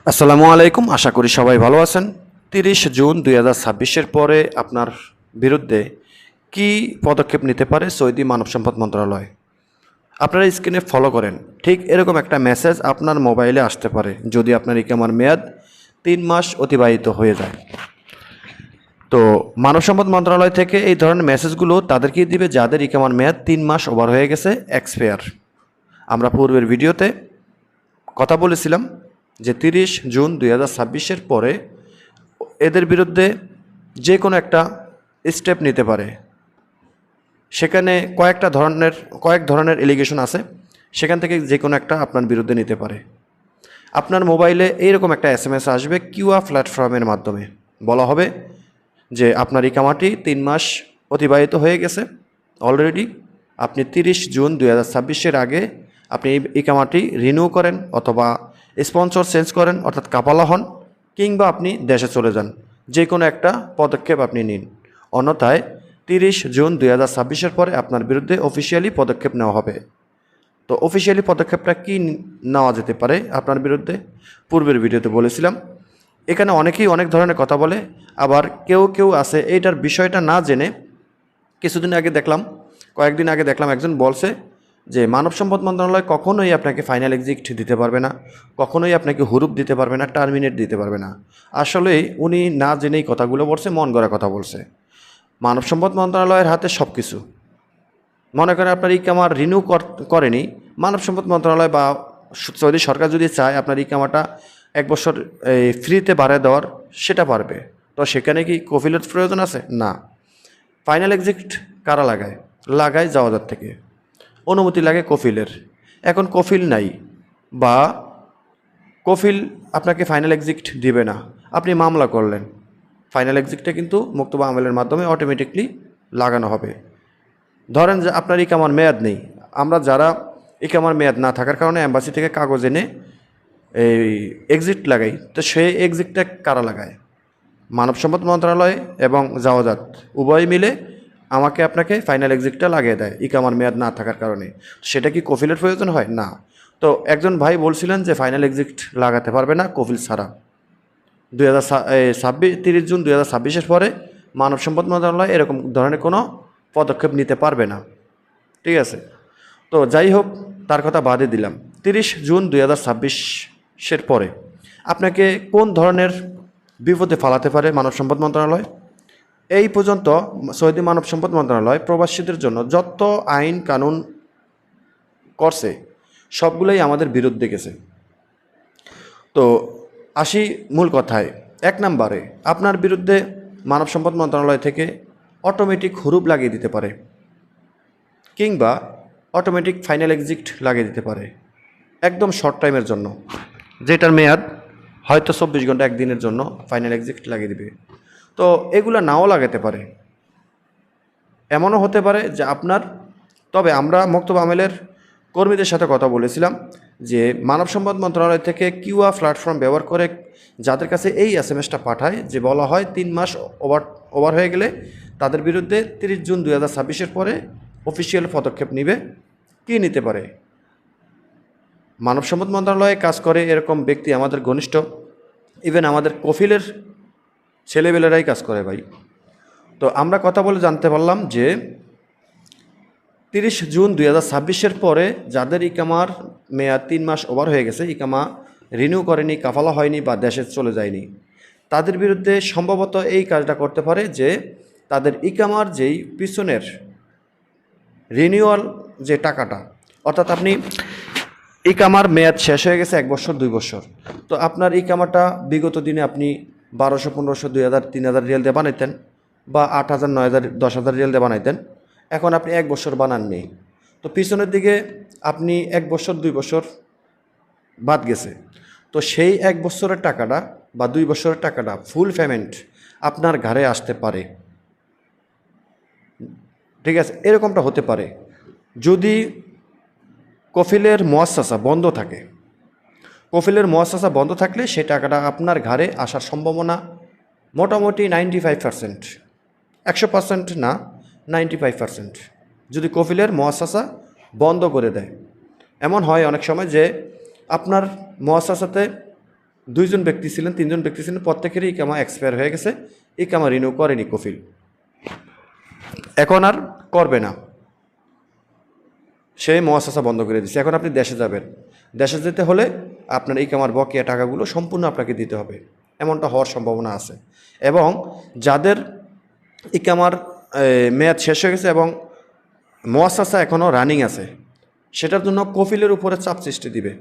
আসসালামু আলাইকুম, আশা করি সবাই ভালো আছেন। 30 জুন 2026-এর পরে আপনার বিরুদ্ধে কি পদক্ষেপ নিতে পারে সৌদি মানব সম্পদ মন্ত্রণালয়? আপনারা স্ক্রিনে ফলো করেন, ঠিক এরকম একটা মেসেজ আপনার মোবাইলে আসতে পারে যদি আপনার ইকামার মেয়াদ 3 মাস অতিবাহিত হয়ে যায়। তো মানব সম্পদ মন্ত্রণালয় থেকে এই ধরনের মেসেজগুলো তাদেরকেই দিবে যাদের ইকামার মেয়াদ 3 মাস ওভার হয়ে গেছে, এক্সপায়ার। আমরা পূর্বের ভিডিওতে কথা বলেছিলাম যে 30 জুন 2026-এর পরে এদের বিরুদ্ধে যে কোনো একটা স্টেপ নিতে পারে। সেখানে কয়েক ধরনের এলিগেশন আছে, সেখান থেকে যে কোনো একটা আপনার বিরুদ্ধে নিতে পারে। আপনার মোবাইলে এইরকম একটা SMS আসবে কিউআ প্ল্যাটফর্মের মাধ্যমে। বলা হবে যে আপনার ইকামাটি 3 মাস অতিবাহিত হয়ে গেছে অলরেডি। আপনি 30 জুন 2026-এর আগে আপনি এই ইকামাটি রিনিউ করেন অথবা স্পন্সর চেঞ্জ করেন, অর্থাৎ কাপালা হন, কিংবা আপনি দেশে চলে যান। যে কোনো একটা পদক্ষেপ আপনি নিন, অন্যথায় 30 জুন 2026-এর পরে আপনার বিরুদ্ধে অফিসিয়ালি পদক্ষেপ নেওয়া হবে। তো অফিসিয়ালি পদক্ষেপটা কী নেওয়া যেতে পারে আপনার বিরুদ্ধে, পূর্বের ভিডিওতে বলেছিলাম। এখানে অনেকেই অনেক ধরনের কথা বলে, আবার কেউ আছে এইটার বিষয়টা না জেনে। কয়েকদিন আগে দেখলাম একজন বলছে যে মানব সম্পদ মন্ত্রণালয় কখনোই আপনাকে ফাইনাল এক্সিট দিতে পারবে না, কখনোই আপনাকে হুরুপ দিতে পারবে না, টার্মিনেট দিতে পারবে না। আসলে উনি না জেনেই কথাগুলো বলছে, মন গড়া কথা বলছে। মানব সম্পদ মন্ত্রণালয়ের হাতে সব কিছু। মনে করেন আপনার ইকামা রিনিউ করেনি, মানব সম্পদ মন্ত্রণালয় বা সৌদি সরকার যদি চায় আপনার ইকামাটা 1 বছর ফ্রিতে বাড়িয়ে দেওয়ার, সেটা পারবে। তো সেখানে কি কফিলের প্রয়োজন আছে? না। ফাইনাল এক্সিট কারা লাগায় জাওয়াজার থেকে অনুমতি লাগে কফিলের। এখন কফিল নাই বা কফিল আপনাকে ফাইনাল এক্সিট দিবে না, আপনি মামলা করলেন, ফাইনাল এক্সিটটা কিন্তু মুক্তবা আমলের মাধ্যমে অটোমেটিকলি লাগানো হবে। ধরেন যে আপনার ইকামার মেয়াদ নেই, আমরা যারা ইকামার মেয়াদ না থাকার কারণে অ্যাম্বাসি থেকে কাগজ এনে এই এক্সিট লাগাই, তো সেই এক্সিটটা কারা লাগায়? মানব সম্পদ মন্ত্রণালয় এবং জাওয়াজাত উভয় মিলে আপনাকে ফাইনাল এক্সিটটা লাগিয়ে দেয় ইকামার মেয়াদ না থাকার কারণে। সেটা কি কফিলের প্রয়োজন হয়? না। তো একজন ভাই বলছিলেন যে ফাইনাল এক্সিট লাগাতে পারবে না কফিল ছাড়া। 30 জুন 2026-এর পরে মানব সম্পদ মন্ত্রণালয় এরকম ধরনের কোনো পদক্ষেপ নিতে পারবে না। ঠিক আছে, তো যাই হোক, তার কথা বাদে দিলাম। 30 জুন 2026-এর পরে আপনাকে কোন ধরনের বিপদে ফালাতে পারে মানব সম্পদ মন্ত্রণালয়? এই পর্যন্ত সৌদি মানব সম্পদ মন্ত্রণালয় প্রবাসীদের জন্য যত আইন কানুন করছে সবগুলোই আমাদের বিরুদ্ধে গেছে। তো আসি মূল কথায়। 1 নম্বরে, আপনার বিরুদ্ধে মানব সম্পদ মন্ত্রণালয় থেকে অটোমেটিক হুরুপ লাগিয়ে দিতে পারে, কিংবা অটোমেটিক ফাইনাল এক্সিট লাগিয়ে দিতে পারে একদম শর্ট টাইমের জন্য, যেটার মেয়াদ হয়তো 24 ঘন্টা, একদিনের জন্য ফাইনাল এক্সিট লাগিয়ে দিবে। তো এগুলো নাও লাগাতে পারে, এমনও হতে পারে যে তবে আমরা মুক্তবা আমেলের কর্মীদের সাথে কথা বলেছিলাম যে মানব সম্পদ মন্ত্রণালয় থেকে কিউআ প্ল্যাটফর্ম ব্যবহার করে যাদের কাছে এই SMS-টা পাঠায়, যে বলা হয় 3 মাস ওভার হয়ে গেলে তাদের বিরুদ্ধে 30 জুন 2026-এর পরে অফিসিয়াল পদক্ষেপ নিবে। কি নিতে পারে? মানব সম্পদ মন্ত্রণালয়ে কাজ করে এরকম ব্যক্তি আমাদের ঘনিষ্ঠ, ইভেন আমাদের কফিলের ছেলেবেলেরাই কাজ করে ভাই। তো আমরা কথা বলে জানতে পারলাম যে 30 জুন 2026-এর পরে যাদের ইকামার মেয়াদ 3 মাস ওভার হয়ে গেছে, ইকামা রিনিউ করেনি, কাফালা হয়নি বা দেশে চলে যায়নি, তাদের বিরুদ্ধে সম্ভবত এই কাজটা করতে পারে যে তাদের ইকামার যেই পিছনের রিনিউয়াল যে টাকাটা, অর্থাৎ আপনি ইকামার মেয়াদ শেষ হয়ে গেছে 1 বছর 2 বছর, তো আপনার ইকামাটা বিগত দিনে আপনি 1200, 1500, 2000, 3000 রিয়াল দিয়ে বানাইতেন, বা 8000, 9000, 10,000 রিয়াল দিয়ে বানাইতেন। এখন আপনি 1 বছর বানাননি, তো পিছনের দিকে আপনি 1 বছর 2 বছর বাদ গেছে, তো সেই 1 বছরের টাকাটা বা 2 বছরের টাকাটা ফুল পেমেন্ট আপনার ঘরে আসতে পারে। ঠিক আছে, এরকমটা হতে পারে যদি কফিলের মুয়াসসাসা বন্ধ থাকে। কফিলের মুয়াসসাসা বন্ধ থাকলে সেই টাকাটা আপনার ঘরে আসার সম্ভাবনা মোটামুটি 95%, 100% না, 95%। যদি কফিলের মুয়াসসাসা বন্ধ করে দেয়, এমন হয় অনেক সময় যে আপনার মুয়াসসাসাতে 2 জন ব্যক্তি ছিলেন, 3 জন ব্যক্তি ছিলেন, প্রত্যেকেরই ইকামা এক্সপায়ার হয়ে গেছে, ইকামা রিনিউ করেনি কফিল, এখন আর করবে না, সে মুআসাসা বন্ধ করে দিচ্ছে। এখন আপনি দেশে যাবেন, দেশে যেতে হলে আপনার ইকামার বকেয়া টাকাগুলো সম্পূর্ণ আপনাকে দিতে হবে, এমনটা হওয়ার সম্ভাবনা আছে। এবং যাদের ইকামার মেয়াদ শেষ হয়ে গেছে এবং মুআসাসা এখনও রানিং আছে, সেটার জন্য কফিলের উপরে চাপ সৃষ্টি দিবে,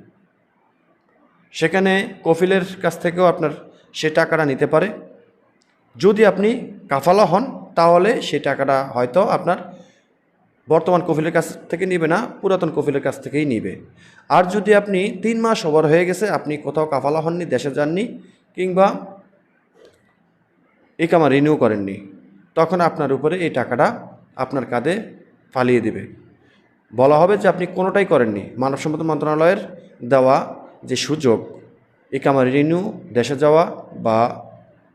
সেখানে কফিলের কাছ থেকেও আপনার সে টাকাটা নিতে পারে। যদি আপনি কাফালা হন তাহলে সেই টাকাটা হয়তো আপনার বর্তমান কফিলের কাছ থেকে নিবে না, পুরাতন কফিলের কাছ থেকেই নিবে। আর যদি আপনি 3 মাস ওভার হয়ে গেছে, আপনি কোথাও কাফালা হননি, দেশে যাননি, কিংবা ইকামা রিনিউ করেননি, তখন আপনার উপরে এই টাকাটা আপনার কাঁধে ফালিয়ে দিবে। বলা হবে যে আপনি কোনোটাই করেননি, মানব সম্পদ মন্ত্রণালয়ের দেওয়া যে সুযোগ ইকামা রিনিউ, দেশে যাওয়া বা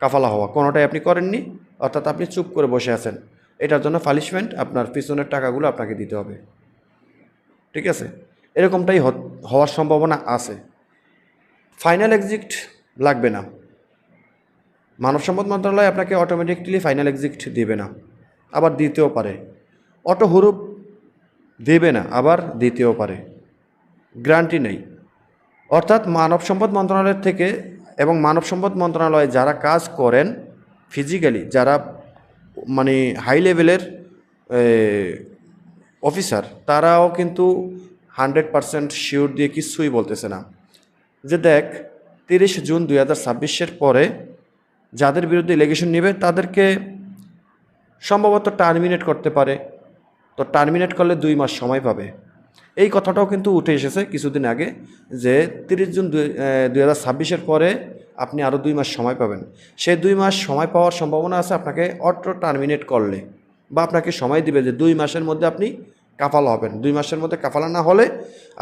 কাফালা হওয়া, কোনোটাই আপনি করেননি, অর্থাৎ আপনি চুপ করে বসে আছেন। এটার জন্য পানিশমেন্ট আপনার পিছনের টাকাগুলো আপনাকে দিতে হবে। ঠিক আছে, এরকমটাই হওয়ার সম্ভাবনা আছে। ফাইনাল এক্সিট লাগবে না, মানব সম্পদ মন্ত্রণালয় আপনাকে অটোমেটিকলি ফাইনাল এক্সিট দেবে না, আবার দিতেও পারে। অটো হুরুপ দেবে না, আবার দিতেও পারে, গ্যারান্টি নেই। অর্থাৎ মানব সম্পদ মন্ত্রণালয়ের থেকে এবং মানব সম্পদ মন্ত্রণালয়ে যারা কাজ করেন ফিজিক্যালি, যারা মানে হাই লেভেলের অফিসার, তারাও কিন্তু 100% শিওর দিয়ে কিছুই বলতেছে না যে দেখ 30 জুন 2026 পরে যাদের বিরুদ্ধে এলিগেশন নেবে তাদেরকে সম্ভবত টার্মিনেট করতে পারে, তো টার্মিনেট করলে 2 মাস সময় পাবে। এই কথাটাও কিন্তু উঠে এসেছে কিছুদিন আগে যে 30 জুন 2026 পরে আপনি আরও 2 মাস সময় পাবেন। সেই 2 মাস সময় পাওয়ার সম্ভাবনা আছে আপনাকে অটো টার্মিনেট করলে, বা আপনাকে সময় দিবে যে 2 মাসের মধ্যে আপনি কাফালা হবেন। 2 মাসের মধ্যে কাফালা না হলে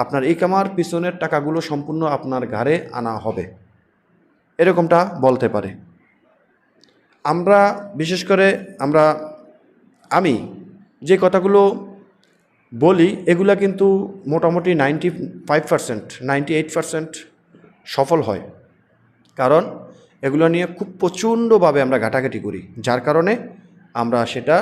আপনার ইকামার পিছনের টাকাগুলো সম্পূর্ণ আপনার ঘাড়ে আনা হবে, এরকমটা বলতে পারে। আমরা বিশেষ করে আমি যে কথাগুলো বলি এগুলা কিন্তু মোটামুটি 95%, 98% সফল হয়, কারণ এগুলো নিয়ে খুব প্রচণ্ডভাবে আমরা ঘাটাঘাটি করি, যার কারণে আমরা সেটা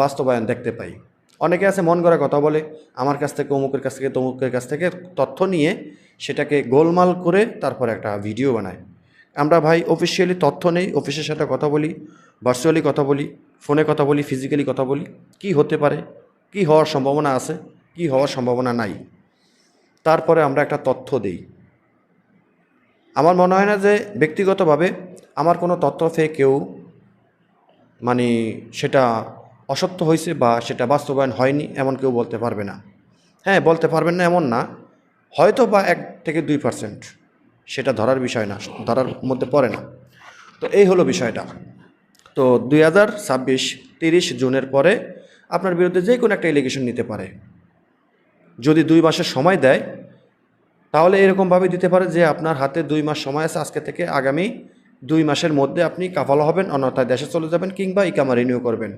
বাস্তবায়ন দেখতে পাই। অনেকে আছে মন গড়া কথা বলে, আমার কাছ থেকে অমুকের কাছ থেকে তমুকের কাছ থেকে তথ্য নিয়ে সেটাকে গোলমাল করে তারপরে একটা ভিডিও বানায়। আমরা ভাই অফিসিয়ালি তথ্য নেই, অফিসের সাথে কথা বলি, ভার্চুয়ালি কথা বলি, ফোনে কথা বলি, ফিজিক্যালি কথা বলি, কি হতে পারে, কি হওয়ার সম্ভাবনা আছে, কি হওয়ার সম্ভাবনা নাই, তারপরে আমরা একটা তথ্য দিই। আমার মনে হয় না যে ব্যক্তিগতভাবে আমার কোনো তথ্য পেয়ে কেউ মানে সেটা অসত্য হয়েছে বা সেটা বাস্তবায়ন হয়নি এমন কেউ বলতে পারবে না। হ্যাঁ, বলতে পারবেন না এমন না, হয়তো বা 1 থেকে 2%, সেটা ধরার বিষয় না, ধরার মধ্যে পড়ে না। তো এই হলো বিষয়টা। তো 2026 30 জুনের পরে আপনার বিরুদ্ধে যে কোনো একটা এলিগেশন নিতে পারে। যদি 2 মাসের সময় দেয় তাহলে এরকমভাবে দিতে পারে যে আপনার হাতে 2 মাস সময় আছে, আজকে থেকে আগামী 2 মাসের মধ্যে আপনি কাফালা হবেন, অন্যথায় দেশে চলে যাবেন, কিংবা ইকামা রিনিউ করবেন।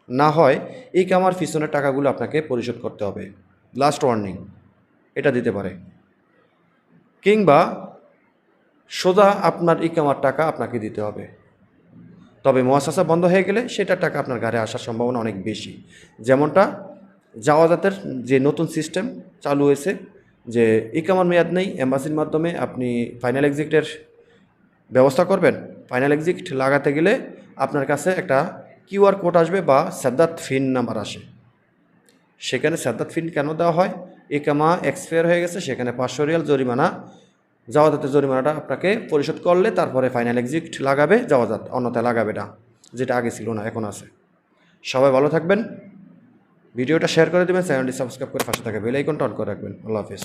না হয় ইকামার পিছনের টাকাগুলো আপনাকে পরিশোধ করতে হবে, লাস্ট ওয়ার্নিং, এটা দিতে পারে। কিংবা সোজা আপনার ইকামার টাকা আপনাকে দিতে হবে, তবে মুআসাসা বন্ধ হয়ে গেলে সেটার টাকা আপনার ঘাড়ে আসার সম্ভাবনা অনেক বেশি। যেমনটা জাওয়াজাতের যে নতুন সিস্টেম চালু হয়েছে যে ইকামার মেয়াদ নেই, এম্বাসির মাধ্যমে আপনি ফাইনাল এক্সিটের ব্যবস্থা করবেন। ফাইনাল এক্সিট লাগাতে গেলে আপনার কাছে একটা কিউআর কোড আসবে বা সাদ্দাত ফিন নাম্বার আসে, সেখানে সাদ্দাত ফিন কেন দেওয়া হয়, ইকামা এক্সপায়ার হয়ে গেছে, সেখানে 500 রিয়াল জরিমানা, জাওয়াজাতের জরিমানাটা আপনাকে পরিশোধ করলে তারপরে ফাইনাল এক্সিট লাগাবে জাওয়াজাত, অন্যথায় লাগাবে না, যেটা আগে ছিল না, এখন আছে। সবাই ভালো থাকবেন, ভিডিওটা শেয়ার করে দেবেন, চ্যানেলটি সাবস্ক্রাইব করে পাশে থাকা বেল আইকনটা অন করে রাখবেন। আল্লাহ হাফেজ।